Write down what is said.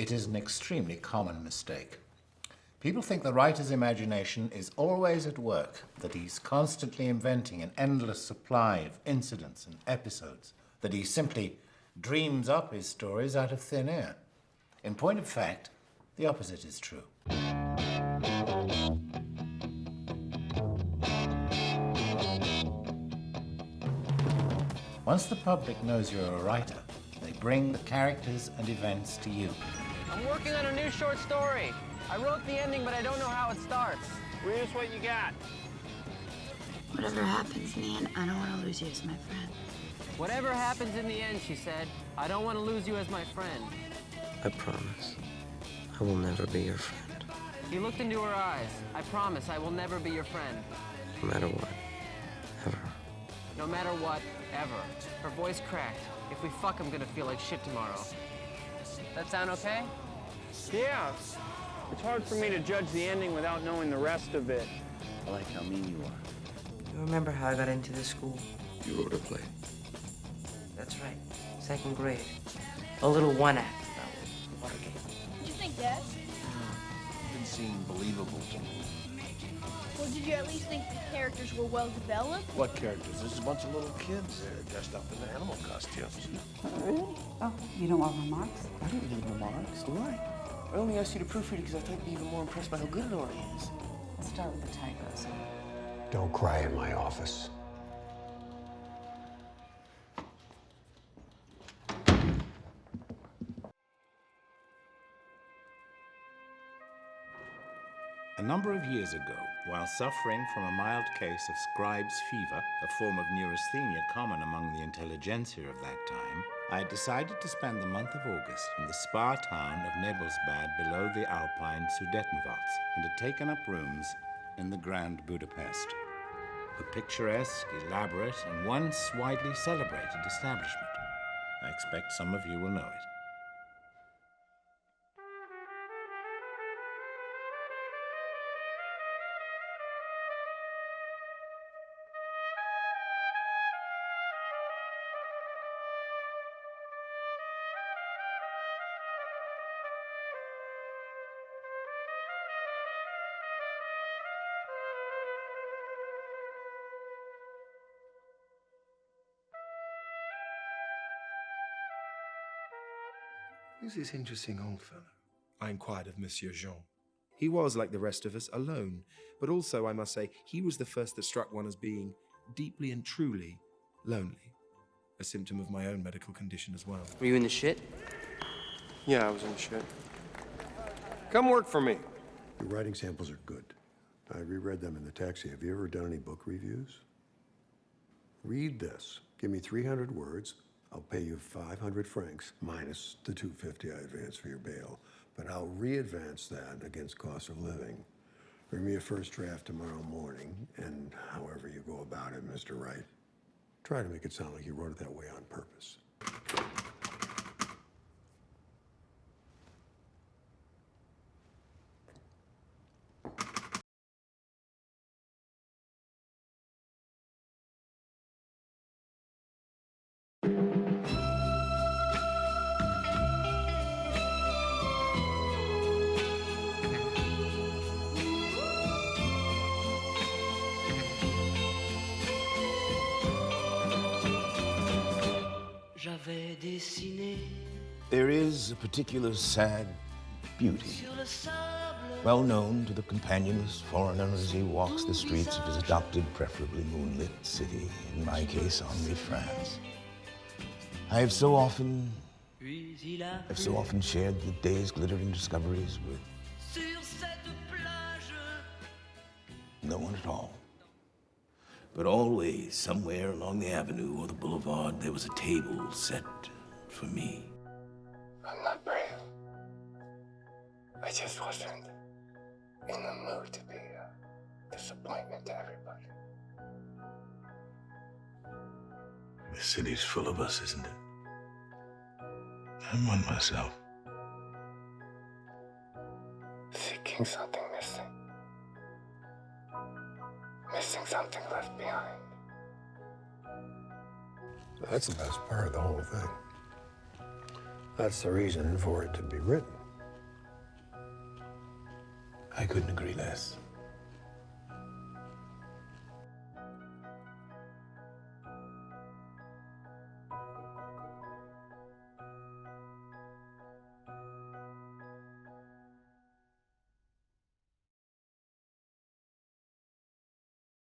It is an extremely common mistake. People think the writer's imagination is always at work, that he's constantly inventing an endless supply of incidents and episodes, that he simply dreams up his stories out of thin air. In point of fact, the opposite is true. Once the public knows you're a writer, they bring the characters and events to you. I'm working on a new short story. I wrote the ending, but I don't know how it starts. Read us what you got. Whatever happens in the end, I don't want to lose you as my friend. Whatever happens in the end, she said, I don't want to lose you as my friend. I promise. I will never be your friend. He looked into her eyes. I promise I will never be your friend. No matter what. Ever. No matter what, ever. Her voice cracked. If we fuck, I'm gonna feel like shit tomorrow. That sound okay? Yeah. It's hard for me to judge the ending without knowing the rest of it. I like how mean you are. You remember how I got into this school? You wrote a play. That's right. Second grade. A little one-act about Watergate. What'd you think, Dad? Didn't seem believable to me. Well, did you at least think the characters were well developed? What characters? There's a bunch of little kids dressed up in animal costumes. Really? Oh, you don't want remarks? I didn't need remarks, do I? I only asked you to proofread it because I thought you'd be even more impressed by how good it already is. Let's start with the typos. Don't cry in my office. A number of years ago, while suffering from a mild case of scribe's fever, a form of neurasthenia common among the intelligentsia of that time, I had decided to spend the month of August in the spa town of Nebelsbad below the Alpine Sudetenwalds, and had taken up rooms in the Grand Budapest. A picturesque, elaborate, and once widely celebrated establishment. I expect some of you will know it. Who's this interesting old fellow? I inquired of Monsieur Jean. He was, like the rest of us, alone, but also, I must say, he was the first that struck one as being deeply and truly lonely. A symptom of my own medical condition as well. Were you in the shit? Yeah, I was in shit. Come work for me. Your writing samples are good. I reread them in the taxi. Have you ever done any book reviews? Read this. Give me 300 words. I'll pay you 500 francs minus the 250 I advanced for your bail, but I'll re-advance that against cost of living. Bring me a first draft tomorrow morning, and however you go about it, Mr. Wright, try to make it sound like you wrote it that way on purpose. There is a particular sad beauty, well known to the companionless foreigner as he walks the streets of his adopted, preferably moonlit city, in my case, Henri, France. I have so often shared the day's glittering discoveries with no one at all. But always, somewhere along the avenue or the boulevard, there was a table set for me. I'm not brave. I just wasn't in the mood to be a disappointment to everybody. The city's full of us, isn't it? I'm one myself. Seeking something missing. Missing something left behind. That's the best part of the whole thing. That's the reason for it to be written. I couldn't agree less.